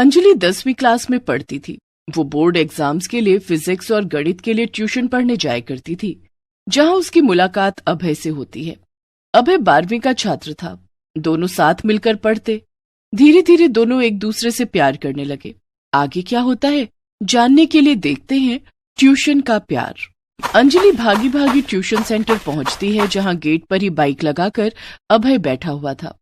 अंजलि 10वीं क्लास में पढ़ती थी। वो बोर्ड एग्जाम्स के लिए फिजिक्स और गणित के लिए ट्यूशन पढ़ने जाया करती थी, जहां उसकी मुलाकात अभय से होती है। अभय 12वीं का छात्र था। दोनों साथ मिलकर पढ़ते। धीरे धीरे दोनों एक दूसरे से प्यार करने लगे। आगे क्या होता है जानने के लिए देखते हैं ट्यूशन का प्यार। अंजलि भागी भागी ट्यूशन सेंटर पहुंचती है, जहां गेट पर ही बाइक लगाकर अभय बैठा हुआ था।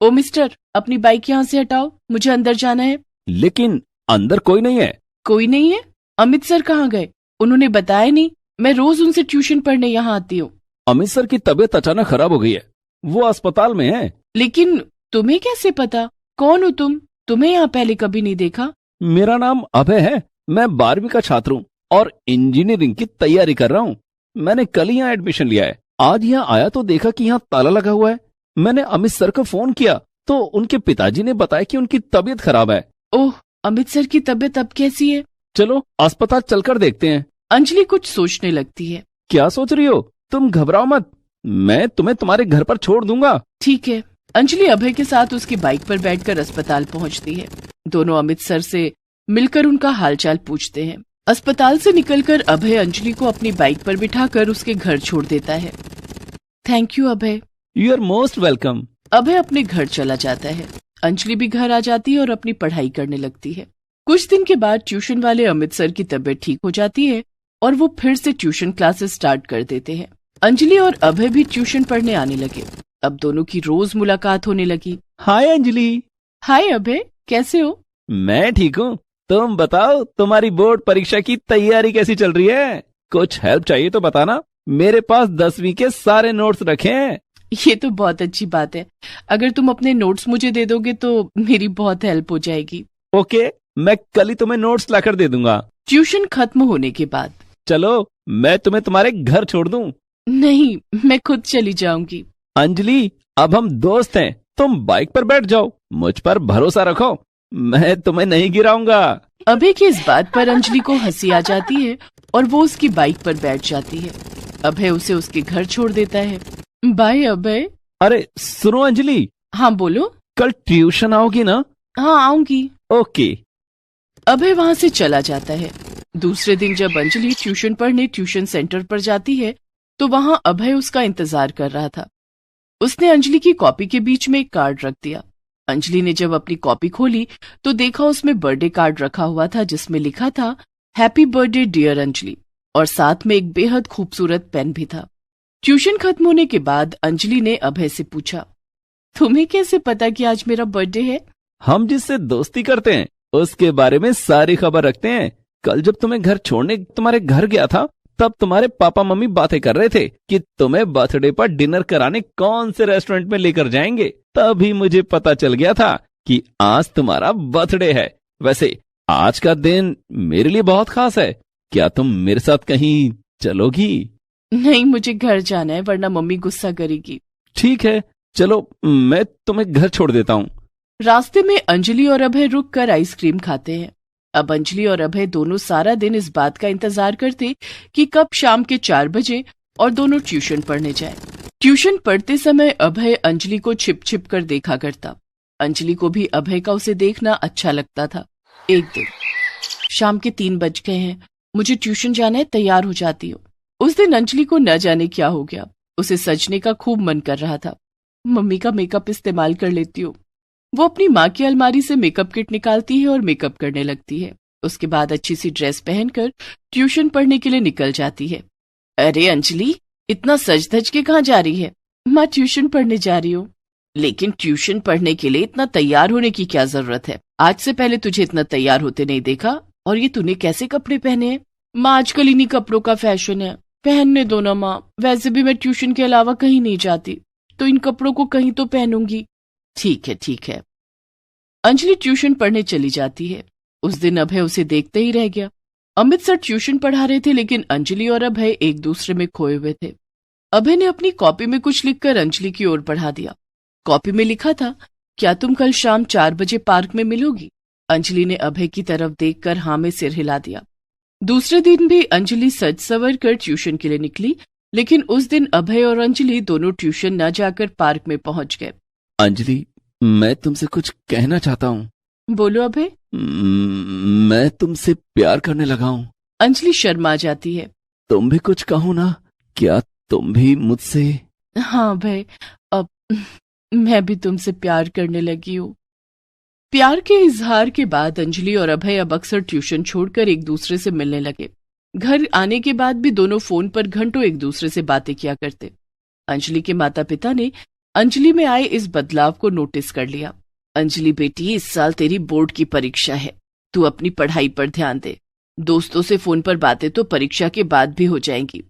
ओ मिस्टर, अपनी बाइक यहाँ से हटाओ, मुझे अंदर जाना है। लेकिन अंदर कोई नहीं है। कोई नहीं है? अमित सर कहाँ गए? उन्होंने बताया नहीं। मैं रोज उनसे ट्यूशन पढ़ने यहाँ आती हूँ। अमित सर की तबीयत अचानक खराब हो गई है, वो अस्पताल में है। लेकिन तुम्हें कैसे पता? कौन हो तुम? तुम्हें यहाँ पहले कभी नहीं देखा। मेरा नाम अभय है, मैं 12वीं का छात्र हूँ और इंजीनियरिंग की तैयारी कर रहा हूँ। मैंने कल यहाँ एडमिशन लिया है। आज यहाँ आया तो देखा कि यहाँ ताला लगा हुआ है। मैंने अमित सर को फोन किया तो उनके पिताजी ने बताया कि उनकी तबीयत खराब है। ओह, अमित सर की तबीयत अब कैसी है? चलो अस्पताल चलकर देखते हैं। अंजलि कुछ सोचने लगती है। क्या सोच रही हो? तुम घबराओ मत, मैं तुम्हें तुम्हारे घर पर छोड़ दूंगा। ठीक है। अंजलि अभय के साथ उसकी बाइक पर बैठकर अस्पताल पहुंचती है। दोनों अमित सर से मिलकर उनका हालचाल पूछते हैं। अस्पताल से निकलकर अभय अंजलि को अपनी बाइक पर बिठाकर उसके घर छोड़ देता है। Thank you Abhay. You are most welcome. Abhay अपने घर चला जाता है। अंजलि भी घर आ जाती है और अपनी पढ़ाई करने लगती है। कुछ दिन के बाद ट्यूशन वाले अमित सर की तबीयत ठीक हो जाती है और वो फिर से ट्यूशन क्लासेस स्टार्ट कर देते हैं। अंजलि और अभय भी ट्यूशन पढ़ने आने लगे। अब दोनों की रोज मुलाकात होने लगी। हाय अंजलि। हाय अभय, कैसे हो? मैं ठीक हूँ, तुम बताओ तुम्हारी बोर्ड परीक्षा की तैयारी कैसी चल रही है? कुछ हेल्प चाहिए तो बताना, मेरे पास 10वीं के सारे नोट्स रखे हैं। ये तो बहुत अच्छी बात है। अगर तुम अपने नोट्स मुझे दे दोगे तो मेरी बहुत हेल्प हो जाएगी। ओके, मैं कल ही तुम्हें नोट्स लाकर दे दूंगा। ट्यूशन खत्म होने के बाद चलो मैं तुम्हें तुम्हारे घर छोड़ दूं। नहीं, मैं खुद चली जाऊंगी। अंजलि, अब हम दोस्त हैं, तुम बाइक पर बैठ जाओ, मुझ पर भरोसा रखो, मैं तुम्हें नहीं गिराऊंगा। अभय की इस बात पर अंजलि को हंसी आ जाती है और वो उसकी बाइक पर बैठ जाती है। अभय उसे उसके घर छोड़ देता है। बाय अभय। अरे सुनो अंजलि। हाँ बोलो। कल ट्यूशन आओगी ना? हाँ आऊंगी। ओके। अभय वहाँ से चला जाता है। दूसरे दिन जब अंजलि ट्यूशन पढ़ने ट्यूशन सेंटर पर जाती है तो वहाँ अभय उसका इंतजार कर रहा था। उसने अंजलि की कॉपी के बीच में एक कार्ड रख दिया। अंजलि ने जब अपनी कॉपी खोली तो देखा उसमें बर्थडे कार्ड रखा हुआ था, जिसमें लिखा था हैप्पी बर्थडे डियर अंजलि, और साथ में एक बेहद खूबसूरत पेन भी था। ट्यूशन खत्म होने के बाद अंजलि ने अभय से पूछा, तुम्हें कैसे पता कि आज मेरा बर्थडे है? हम जिससे दोस्ती करते हैं उसके बारे में सारी खबर रखते हैं। कल जब तुम्हें घर छोड़ने तुम्हारे घर गया था तब तुम्हारे पापा मम्मी बातें कर रहे थे कि तुम्हें बर्थडे पर डिनर कराने कौन से रेस्टोरेंट में लेकर जाएंगे। तभी मुझे पता चल गया था कि आज तुम्हारा बर्थडे है। वैसे आज का दिन मेरे लिए बहुत खास है, क्या तुम मेरे साथ कहीं चलोगी? नहीं, मुझे घर जाना है वरना मम्मी गुस्सा करेगी। ठीक है, चलो मैं तुम्हें घर छोड़ देता हूँ। रास्ते में अंजलि और अभय रुककर आइसक्रीम खाते हैं। अब अंजलि और अभय दोनों सारा दिन इस बात का इंतजार करते कि कब शाम के 4 बजे और दोनों ट्यूशन पढ़ने जाएं। ट्यूशन पढ़ते समय अभय अंजलि को छिप छिप कर देखा करता। अंजलि को भी अभय का उसे देखना अच्छा लगता था। एक दिन शाम के 3 बज गए हैं, मुझे ट्यूशन जाना है, तैयार हो जाती हूँ। उस दिन अंजलि को न जाने क्या हो गया, उसे सजने का खूब मन कर रहा था। मम्मी का मेकअप इस्तेमाल कर लेती हूँ। वो अपनी माँ की अलमारी से मेकअप किट निकालती है और मेकअप करने लगती है। उसके बाद अच्छी सी ड्रेस पहनकर ट्यूशन पढ़ने के लिए निकल जाती है। अरे अंजलि, इतना सज धज के कहाँ जा रही है? माँ ट्यूशन पढ़ने जा रही हूँ। लेकिन ट्यूशन पढ़ने के लिए इतना तैयार होने की क्या जरूरत है? आज से पहले तुझे इतना तैयार होते नहीं देखा। और ये तूने कैसे कपड़े पहने हैं? माँ आजकल इन्हीं कपड़ों का फैशन है, पहनने दो ना माँ। वैसे भी मैं ट्यूशन के अलावा कहीं नहीं जाती, तो इन कपड़ों को कहीं तो पहनूंगी। ठीक है ठीक है। अंजलि ट्यूशन पढ़ने चली जाती है। उस दिन अभय उसे देखते ही रह गया। अमित सर ट्यूशन पढ़ा रहे थे, लेकिन अंजलि और अभय एक दूसरे में खोए हुए थे। अभय ने अपनी कॉपी में कुछ लिखकर अंजलि की ओर बढ़ा दिया। कॉपी में लिखा था, क्या तुम कल शाम 4 बजे पार्क में मिलोगी? अंजलि ने अभय की तरफ देखकर हाँ में सिर हिला दिया। दूसरे दिन भी अंजलि सज सवर कर ट्यूशन के लिए निकली, लेकिन उस दिन अभय और अंजलि दोनों ट्यूशन न जाकर पार्क में पहुंच गए। अंजलि, मैं तुमसे कुछ कहना चाहता हूँ। बोलो अभय। मैं तुमसे प्यार करने लगा हूं। अंजलि शर्मा जाती है। तुम भी कुछ कहो ना, क्या तुम भी मुझसे? हाँ भाई, अब मैं भी तुमसे प्यार करने लगी हूँ। प्यार के इजहार के बाद अंजलि और अभय अब अक्सर ट्यूशन छोड़कर एक दूसरे से मिलने लगे। घर आने के बाद भी दोनों फोन पर घंटों एक दूसरे से बातें किया करते। अंजलि के माता पिता ने अंजलि में आए इस बदलाव को नोटिस कर लिया। अंजलि बेटी, इस साल तेरी बोर्ड की परीक्षा है, तू अपनी पढ़ाई पर ध्यान दे। दोस्तों से फोन पर बातें तो परीक्षा के बाद भी हो जाएंगी।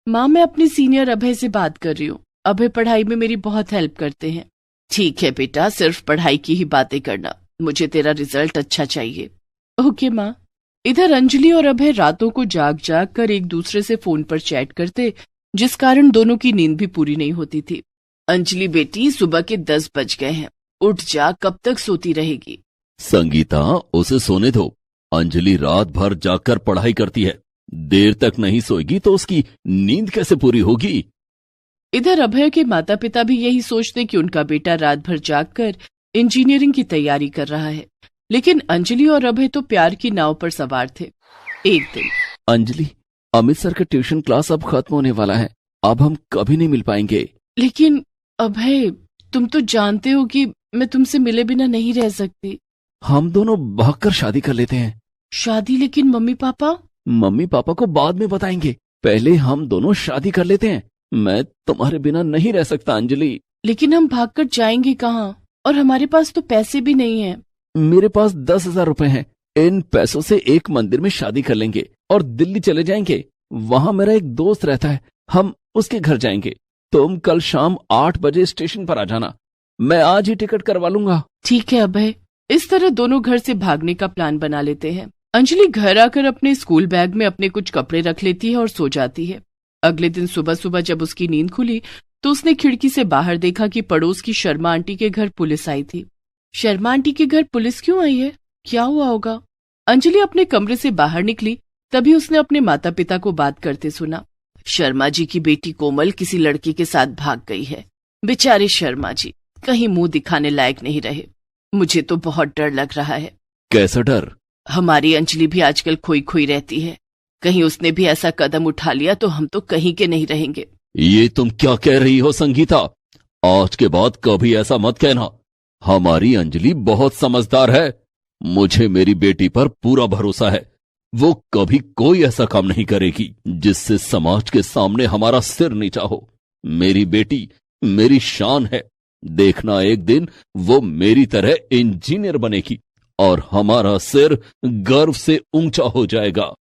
माँ, मैं अपनी सीनियर अभय से बात कर रही हूँ। अभय पढ़ाई में मेरी बहुत हेल्प करते हैं। ठीक है बेटा, सिर्फ पढ़ाई की ही बातें करना, मुझे तेरा रिजल्ट अच्छा चाहिए। ओके माँ। इधर अंजलि और अभय रातों को जाग जाग कर एक दूसरे से फोन पर चैट करते, जिस कारण दोनों की नींद भी पूरी नहीं होती थी। अंजलि बेटी, सुबह के 10 बज गए हैं, उठ जा, कब तक सोती रहेगी? संगीता, उसे सोने दो। अंजलि रात भर जागकर पढ़ाई करती है, देर तक नहीं सोएगी तो उसकी नींद कैसे पूरी होगी? इधर अभय के माता पिता भी यही सोचते कि उनका बेटा रात भर जागकर इंजीनियरिंग की तैयारी कर रहा है, लेकिन अंजलि और अभय तो प्यार की नाव पर सवार थे। एक दिन, अंजलि, अमित सर का ट्यूशन क्लास अब खत्म होने वाला है, अब हम कभी नहीं मिल पाएंगे। लेकिन अभय, तुम तो जानते हो कि मैं तुमसे मिले बिना नहीं रह सकती। हम दोनों भागकर शादी कर लेते हैं। शादी? लेकिन मम्मी पापा? मम्मी पापा को बाद में बताएंगे, पहले हम दोनों शादी कर लेते हैं। मैं तुम्हारे बिना नहीं रह सकता अंजलि। लेकिन हम भागकर जाएंगे कहाँ? और हमारे पास तो पैसे भी नहीं हैं। मेरे पास 10,000 रुपए हैं। इन पैसों से एक मंदिर में शादी कर लेंगे और दिल्ली चले जाएंगे। वहां मेरा एक दोस्त रहता है, हम उसके घर जाएंगे। तुम कल शाम 8 बजे स्टेशन पर आ जाना, मैं आज ही टिकट करवा लूंगा। ठीक है अभय। इस तरह दोनों घर से भागने का प्लान बना लेते हैं। अंजलि घर आकर अपने स्कूल बैग में अपने कुछ कपड़े रख लेती है और सो जाती है। अगले दिन सुबह सुबह जब उसकी नींद खुली तो उसने खिड़की से बाहर देखा कि पड़ोस की शर्मा आंटी के घर पुलिस आई थी। शर्मा आंटी के घर पुलिस क्यों आई है? क्या हुआ होगा? अंजलि अपने कमरे से बाहर निकली, तभी उसने अपने माता पिता को बात करते सुना। शर्मा जी की बेटी कोमल किसी लड़के के साथ भाग गई है। बेचारे शर्मा जी कहीं मुंह दिखाने लायक नहीं रहे। मुझे तो बहुत डर लग रहा है। कैसा डर? हमारी अंजलि भी आजकल खोई खोई रहती है, कहीं उसने भी ऐसा कदम उठा लिया तो हम तो कहीं के नहीं रहेंगे। ये तुम क्या कह रही हो संगीता? आज के बाद कभी ऐसा मत कहना। हमारी अंजलि बहुत समझदार है, मुझे मेरी बेटी पर पूरा भरोसा है। वो कभी कोई ऐसा काम नहीं करेगी जिससे समाज के सामने हमारा सिर नीचा हो। मेरी बेटी मेरी शान है। देखना, एक दिन वो मेरी तरह इंजीनियर बनेगी और हमारा सिर गर्व से ऊंचा हो जाएगा।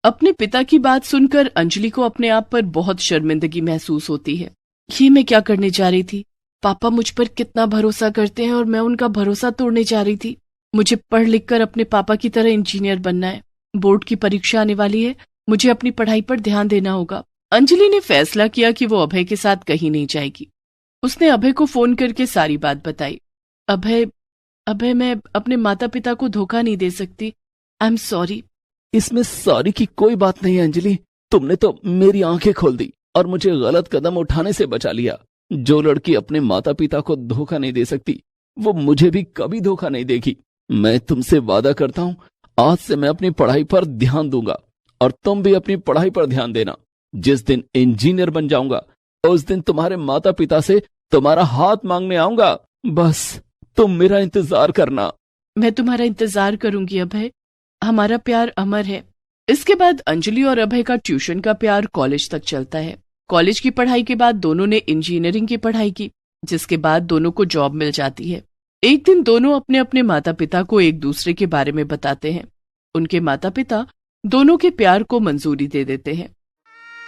अपने पिता की बात सुनकर अंजलि को अपने आप पर बहुत शर्मिंदगी महसूस होती है। ये मैं क्या करने जा रही थी? पापा मुझ पर कितना भरोसा करते हैं और मैं उनका भरोसा तोड़ने जा रही थी। मुझे पढ़ लिख कर अपने पापा की तरह इंजीनियर बनना है। बोर्ड की परीक्षा आने वाली है, मुझे अपनी पढ़ाई पर ध्यान देना होगा। अंजलि ने फैसला किया कि वो अभय के साथ कहीं नहीं जाएगी। उसने अभय को फोन करके सारी बात बताई। अभय, मैं अपने माता पिता को धोखा नहीं दे सकती। I am sorry. इसमें सॉरी की कोई बात नहीं है अंजलि। तुमने तो मेरी आंखें खोल दी और मुझे गलत कदम उठाने से बचा लिया। जो लड़की अपने माता पिता को धोखा नहीं दे सकती, वो मुझे भी कभी धोखा नहीं देगी। मैं तुमसे वादा करता हूँ, आज से मैं अपनी पढ़ाई पर ध्यान दूंगा और तुम भी अपनी पढ़ाई पर ध्यान देना। जिस दिन इंजीनियर बन जाऊंगा उस दिन तुम्हारे माता पिता से तुम्हारा हाथ मांगने आऊंगा। बस तुम मेरा इंतजार करना। मैं तुम्हारा इंतजार करूंगी अभय, हमारा प्यार अमर है। इसके बाद अंजलि और अभय का ट्यूशन का प्यार कॉलेज तक चलता है। कॉलेज की पढ़ाई के बाद दोनों ने इंजीनियरिंग की पढ़ाई की, जिसके बाद दोनों को जॉब मिल जाती है। एक दिन दोनों अपने अपने माता पिता को एक दूसरे के बारे में बताते हैं। उनके माता पिता दोनों के प्यार को मंजूरी दे देते हैं।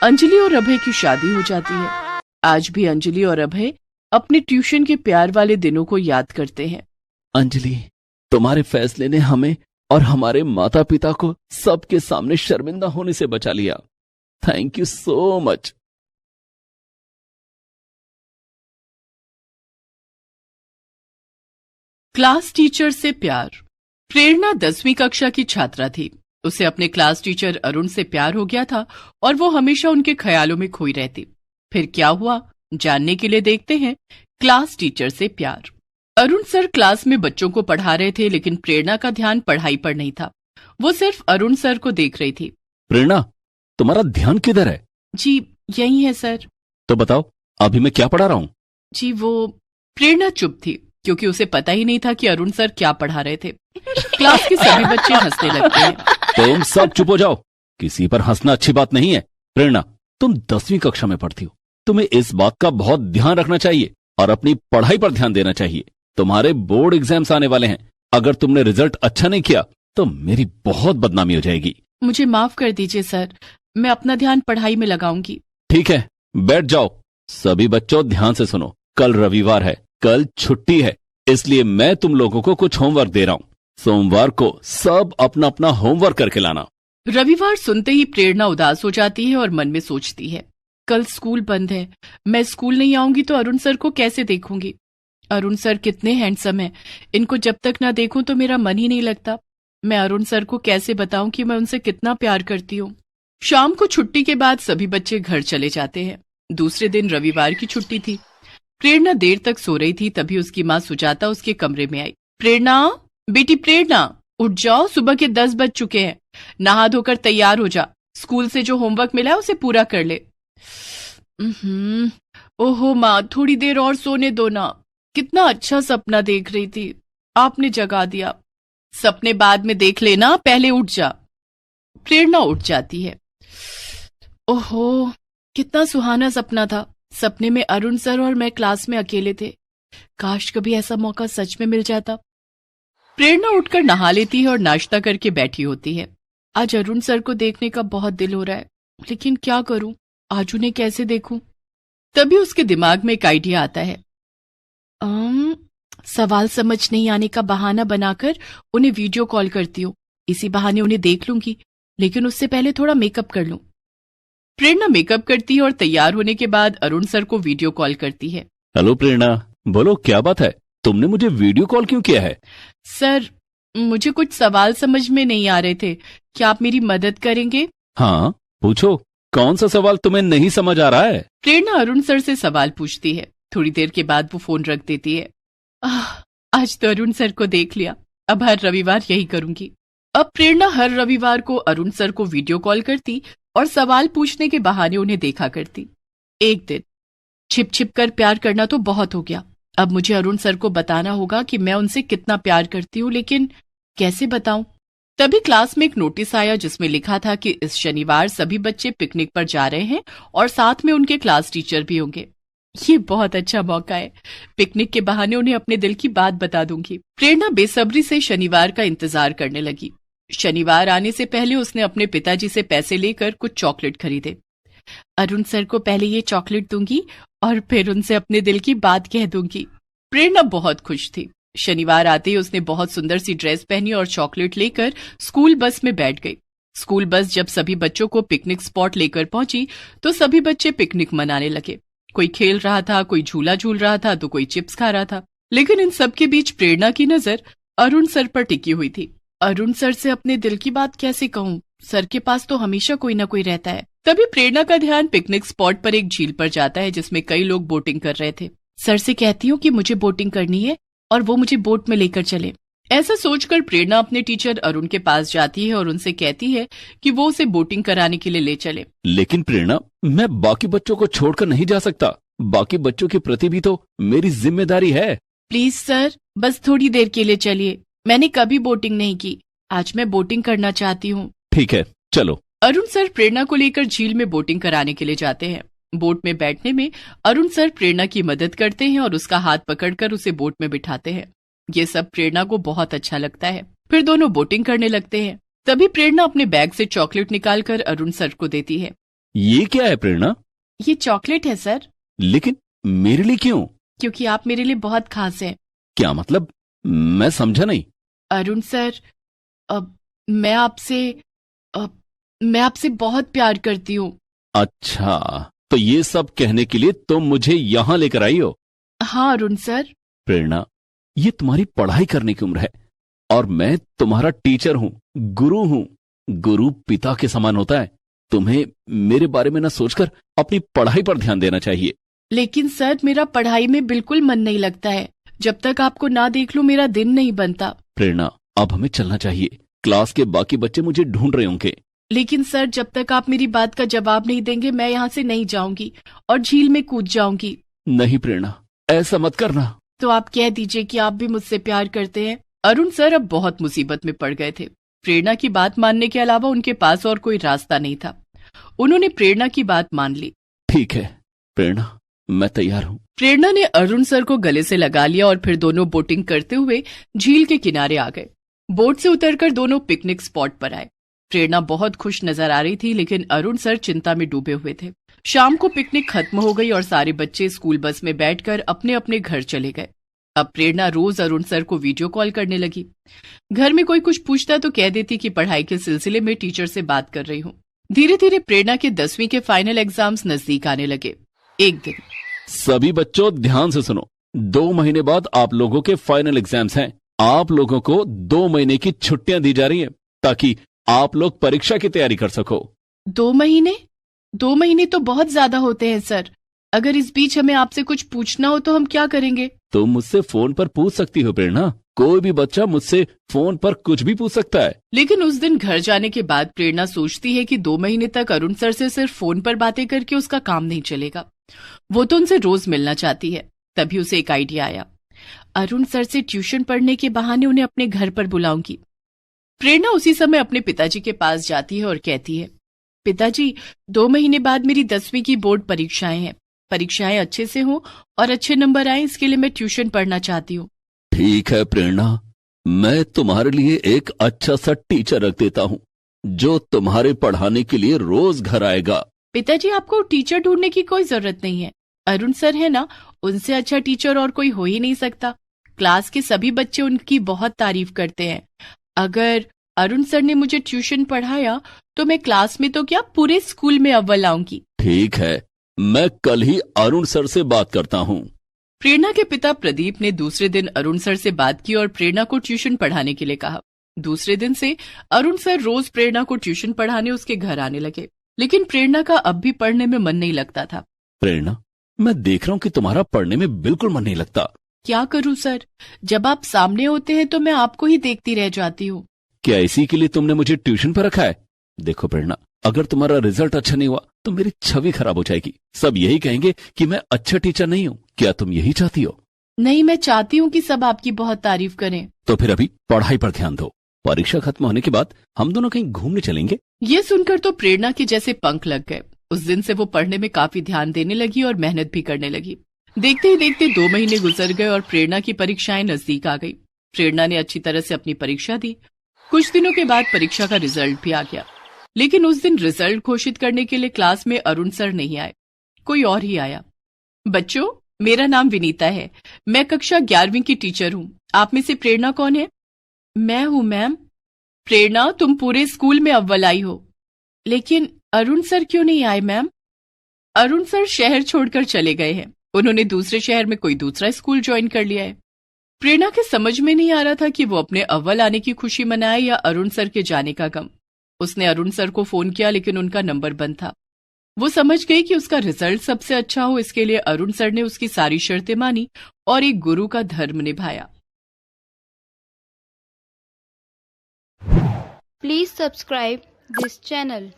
अंजलि और अभय की शादी हो जाती है। आज भी अंजलि और अभय अपने ट्यूशन के प्यार वाले दिनों को याद करते हैं। अंजलि, तुम्हारे फैसले ने हमें और हमारे माता पिता को सबके सामने शर्मिंदा होने से बचा लिया। Thank you so much. Class teacher से प्यार। प्रेरणा 10वीं कक्षा की छात्रा थी। उसे अपने क्लास टीचर अरुण से प्यार हो गया था और वो हमेशा उनके ख्यालों में खोई रहती। फिर क्या हुआ, जानने के लिए देखते हैं क्लास टीचर से प्यार। अरुण सर क्लास में बच्चों को पढ़ा रहे थे, लेकिन प्रेरणा का ध्यान पढ़ाई पर नहीं था। वो सिर्फ अरुण सर को देख रही थी। प्रेरणा, तुम्हारा ध्यान किधर है? जी यही है सर। तो बताओ, अभी मैं क्या पढ़ा रहा हूँ? जी वो प्रेरणा चुप थी, क्योंकि उसे पता ही नहीं था कि अरुण सर क्या पढ़ा रहे थे। क्लास के सभी बच्चे हंसने लगते हैं। तुम सब चुप हो जाओ, किसी पर हंसना अच्छी बात नहीं है। प्रेरणा, तुम 10वीं कक्षा में पढ़ती हो, तुम्हें इस बात का बहुत ध्यान रखना चाहिए और अपनी पढ़ाई पर ध्यान देना चाहिए। तुम्हारे बोर्ड एग्जाम्स आने वाले हैं, अगर तुमने रिजल्ट अच्छा नहीं किया तो मेरी बहुत बदनामी हो जाएगी। मुझे माफ कर दीजिए सर, मैं अपना ध्यान पढ़ाई में लगाऊंगी। ठीक है, बैठ जाओ। सभी बच्चों ध्यान से सुनो, कल रविवार है, कल छुट्टी है, इसलिए मैं तुम लोगों को कुछ होमवर्क दे रहा हूँ। सोमवार को सब अपना अपना होमवर्क करके लाना। रविवार सुनते ही प्रेरणा उदास हो जाती है और मन में सोचती है, कल स्कूल बंद है, मैं स्कूल नहीं आऊंगी तो अरुण सर को कैसे देखूंगी। अरुण सर कितने हैंडसम हैं, इनको जब तक ना देखूं तो मेरा मन ही नहीं लगता। मैं अरुण सर को कैसे बताऊं कि मैं उनसे कितना प्यार करती हूँ। शाम को छुट्टी के बाद सभी बच्चे घर चले जाते हैं। दूसरे दिन रविवार की छुट्टी थी। प्रेरणा देर तक सो रही थी, तभी उसकी माँ सुजाता उसके कमरे में आई। प्रेरणा, बेटी प्रेरणा, उठ जाओ, सुबह के 10 बज चुके हैं। नहा धोकर तैयार हो जा, स्कूल से जो होमवर्क मिला है उसे पूरा कर ले। ओहो माँ, थोड़ी देर और सोने दो ना, कितना अच्छा सपना देख रही थी, आपने जगा दिया। सपने बाद में देख लेना, पहले उठ जा। प्रेरणा उठ जाती है। ओहो, कितना सुहाना सपना था। सपने में अरुण सर और मैं क्लास में अकेले थे। काश कभी ऐसा मौका सच में मिल जाता। प्रेरणा उठकर नहा लेती है और नाश्ता करके बैठी होती है। आज अरुण सर को देखने का बहुत दिल हो रहा है, लेकिन क्या करूं, आज उन्हें कैसे देखूं। तभी उसके दिमाग में एक आइडिया आता है। सवाल समझ नहीं आने का बहाना बनाकर उन्हें वीडियो कॉल करती हूँ, इसी बहाने उन्हें देख लूंगी, लेकिन उससे पहले थोड़ा मेकअप कर लूं। प्रेरणा मेकअप करती है और तैयार होने के बाद अरुण सर को वीडियो कॉल करती है। हेलो प्रेरणा, बोलो क्या बात है, तुमने मुझे वीडियो कॉल क्यों किया है? सर, मुझे कुछ सवाल समझ में नहीं आ रहे थे, क्या आप मेरी मदद करेंगे? हाँ पूछो, कौन सा सवाल तुम्हें नहीं समझ आ रहा है? प्रेरणा अरुण सर से सवाल पूछती है। थोड़ी देर के बाद वो फोन रख देती है। आज तो अरुण सर को देख लिया, अब हर रविवार यही करूंगी। अब प्रेरणा हर रविवार को अरुण सर को वीडियो कॉल करती और सवाल पूछने के बहाने उन्हें देखा करती। एक दिन, छिप छिप कर प्यार करना तो बहुत हो गया, अब मुझे अरुण सर को बताना होगा कि मैं उनसे कितना प्यार करती हूँ, लेकिन कैसे बताऊं। तभी क्लास में एक नोटिस आया जिसमें लिखा था कि इस शनिवार सभी बच्चे पिकनिक पर जा रहे हैं और साथ में उनके क्लास टीचर भी होंगे। ये बहुत अच्छा मौका है, पिकनिक के बहाने उन्हें अपने दिल की बात बता दूंगी। प्रेरणा बेसब्री से शनिवार का इंतजार करने लगी। शनिवार आने से पहले उसने अपने पिताजी से पैसे लेकर कुछ चॉकलेट खरीदे। अरुण सर को पहले ये चॉकलेट दूंगी और फिर उनसे अपने दिल की बात कह दूंगी। प्रेरणा बहुत खुश थी। शनिवार आते ही उसने बहुत सुंदर सी ड्रेस पहनी और चॉकलेट लेकर स्कूल बस में बैठ गई। स्कूल बस जब सभी बच्चों को पिकनिक स्पॉट लेकर पहुंची तो सभी बच्चे पिकनिक मनाने लगे। कोई खेल रहा था, कोई झूला झूल रहा था, तो कोई चिप्स खा रहा था, लेकिन इन सब के बीच प्रेरणा की नजर अरुण सर पर टिकी हुई थी। अरुण सर से अपने दिल की बात कैसे कहूँ, सर के पास तो हमेशा कोई ना कोई रहता है। तभी प्रेरणा का ध्यान पिकनिक स्पॉट पर एक झील पर जाता है जिसमें कई लोग बोटिंग कर रहे थे। सर से कहती हूँ कि मुझे बोटिंग करनी है और वो मुझे बोट में लेकर चले। ऐसा सोचकर प्रेरणा अपने टीचर अरुण के पास जाती है और उनसे कहती है कि वो उसे बोटिंग कराने के लिए ले चले। लेकिन प्रेरणा, मैं बाकी बच्चों को छोड़कर नहीं जा सकता, बाकी बच्चों के प्रति भी तो मेरी जिम्मेदारी है। प्लीज सर, बस थोड़ी देर के लिए चलिए, मैंने कभी बोटिंग नहीं की, आज मैं बोटिंग करना चाहती हूँ। ठीक है, चलो। अरुण सर प्रेरणा को लेकर झील में बोटिंग कराने के लिए जाते हैं। बोट में बैठने में अरुण सर प्रेरणा की मदद करते हैं और उसका हाथ पकड़कर उसे बोट में बिठाते हैं। ये सब प्रेरणा को बहुत अच्छा लगता है। फिर दोनों बोटिंग करने लगते हैं। तभी प्रेरणा अपने बैग से चॉकलेट निकालकर अरुण सर को देती है। ये क्या है प्रेरणा? ये चॉकलेट है सर। लेकिन मेरे लिए क्यों? क्योंकि आप मेरे लिए बहुत खास हैं। क्या मतलब, मैं समझा नहीं। अरुण सर, मैं आपसे बहुत प्यार करती हूँ। अच्छा, तो ये सब कहने के लिए तुम मुझे यहाँ लेकर आई हो? हाँ अरुण सर। प्रेरणा, ये तुम्हारी पढ़ाई करने की उम्र है और मैं तुम्हारा टीचर हूँ, गुरु हूँ। गुरु पिता के समान होता है। तुम्हें मेरे बारे में न सोचकर अपनी पढ़ाई पर ध्यान देना चाहिए। लेकिन सर, मेरा पढ़ाई में बिल्कुल मन नहीं लगता है। जब तक आपको ना देख लूं मेरा दिन नहीं बनता। प्रेरणा, अब हमें चलना चाहिए। क्लास के बाकी बच्चे मुझे ढूंढ रहे होंगे। लेकिन सर, जब तक आप मेरी बात का जवाब नहीं देंगे मैं यहाँ से नहीं जाऊंगी और झील में कूद जाऊंगी। नहीं प्रेरणा, ऐसा मत करना। तो आप कह दीजिए कि आप भी मुझसे प्यार करते हैं। अरुण सर अब बहुत मुसीबत में पड़ गए थे। प्रेरणा की बात मानने के अलावा उनके पास और कोई रास्ता नहीं था। उन्होंने प्रेरणा की बात मान ली। ठीक है प्रेरणा, मैं तैयार हूँ। प्रेरणा ने अरुण सर को गले से लगा लिया और फिर दोनों बोटिंग करते हुए झील के किनारे आ गए। बोट से उतरकर दोनों पिकनिक स्पॉट पर आए। प्रेरणा बहुत खुश नजर आ रही थी, लेकिन अरुण सर चिंता में डूबे हुए थे। शाम को पिकनिक खत्म हो गई और सारे बच्चे स्कूल बस में बैठकर अपने अपने घर चले गए। अब प्रेरणा रोज अरुण सर को वीडियो कॉल करने लगी। घर में कोई कुछ पूछता तो कह देती कि पढ़ाई के सिलसिले में टीचर से बात कर रही हूँ। धीरे धीरे प्रेरणा के 10वीं के फाइनल एग्जाम्स नजदीक आने लगे। एक दिन, सभी बच्चों ध्यान से सुनो, 2 महीने बाद आप लोगों के फाइनल एग्जाम्स हैं। आप लोगों को 2 महीने की छुट्टियां दी जा रही हैं ताकि आप लोग परीक्षा की तैयारी कर सको। 2 महीने? 2 महीने तो बहुत ज्यादा होते हैं सर। अगर इस बीच हमें आपसे कुछ पूछना हो तो हम क्या करेंगे? तुम मुझसे फोन पर पूछ सकती हो प्रेरणा। कोई भी बच्चा मुझसे फोन पर कुछ भी पूछ सकता है। लेकिन उस दिन घर जाने के बाद प्रेरणा सोचती है कि 2 महीने तक अरुण सर से सिर्फ फोन पर बातें करके उसका काम नहीं चलेगा। वो तो उनसे रोज मिलना चाहती है। तभी उसे एक आइडिया आया। अरुण सर से ट्यूशन पढ़ने के बहाने उन्हें अपने घर पर बुलाऊंगी। प्रेरणा उसी समय अपने पिताजी के पास जाती है और कहती है, पिताजी, 2 महीने बाद मेरी 10वीं की बोर्ड परीक्षाएं हैं। परीक्षाएं अच्छे से हों और अच्छे नंबर आए, इसके लिए मैं ट्यूशन पढ़ना चाहती हूँ। ठीक है प्रेरणा, मैं तुम्हारे लिए एक अच्छा सा टीचर रख देता हूँ जो तुम्हारे पढ़ाने के लिए रोज घर आएगा। पिताजी, आपको टीचर ढूंढने की कोई जरूरत नहीं है। अरुण सर है ना, उनसे अच्छा टीचर और कोई हो ही नहीं सकता। क्लास के सभी बच्चे उनकी बहुत तारीफ करते हैं। अगर अरुण सर ने मुझे ट्यूशन पढ़ाया तो मैं क्लास में तो क्या पूरे स्कूल में अव्वल आऊंगी। ठीक है, मैं कल ही अरुण सर से बात करता हूँ। प्रेरणा के पिता प्रदीप ने दूसरे दिन अरुण सर से बात की और प्रेरणा को ट्यूशन पढ़ाने के लिए कहा। दूसरे दिन से अरुण सर रोज प्रेरणा को ट्यूशन पढ़ाने उसके घर आने लगे। लेकिन प्रेरणा का अब भी पढ़ने में मन नहीं लगता था। प्रेरणा, मैं देख रहा हूँ कि तुम्हारा पढ़ने में बिल्कुल मन नहीं लगता। क्या करूँ सर, जब आप सामने होते हैं तो मैं आपको ही देखती रह जाती हूँ। क्या इसी के लिए तुमने मुझे ट्यूशन पर रखा है? देखो प्रेरणा, अगर तुम्हारा रिजल्ट अच्छा नहीं हुआ तो मेरी छवि खराब हो जाएगी। सब यही कहेंगे कि मैं अच्छा टीचर नहीं हूँ। क्या तुम यही चाहती हो? नहीं, मैं चाहती हूँ कि सब आपकी बहुत तारीफ करें। तो फिर अभी पढ़ाई पर ध्यान दो। परीक्षा खत्म होने के बाद हम दोनों कहीं घूमने चलेंगे। ये सुनकर तो प्रेरणा के जैसे पंख लग गए। उस दिन से वो पढ़ने में काफी ध्यान देने लगी और मेहनत भी करने लगी। देखते ही देखते 2 महीने गुजर गए और प्रेरणा की परीक्षाएं नजदीक आ गई। प्रेरणा ने अच्छी तरह से अपनी परीक्षा दी। कुछ दिनों के बाद परीक्षा का रिजल्ट भी आ गया। लेकिन उस दिन रिजल्ट घोषित करने के लिए क्लास में अरुण सर नहीं आए, कोई और ही आया। बच्चों, मेरा नाम विनीता है। मैं कक्षा 11वीं की टीचर हूँ। आप में से प्रेरणा कौन है? मैं हूँ मैम। प्रेरणा, तुम पूरे स्कूल में अव्वल आई हो। लेकिन अरुण सर क्यों नहीं आए मैम? अरुण सर शहर छोड़कर चले गए हैं। उन्होंने दूसरे शहर में कोई दूसरा स्कूल ज्वाइन कर लिया है। प्रेरणा के समझ में नहीं आ रहा था कि वो अपने अव्वल आने की खुशी मनाए या अरुण सर के जाने का गम। उसने अरुण सर को फोन किया लेकिन उनका नंबर बंद था। वो समझ गई कि उसका रिजल्ट सबसे अच्छा हो, इसके लिए अरुण सर ने उसकी सारी शर्तें मानी और एक गुरु का धर्म निभाया। Please subscribe this channel.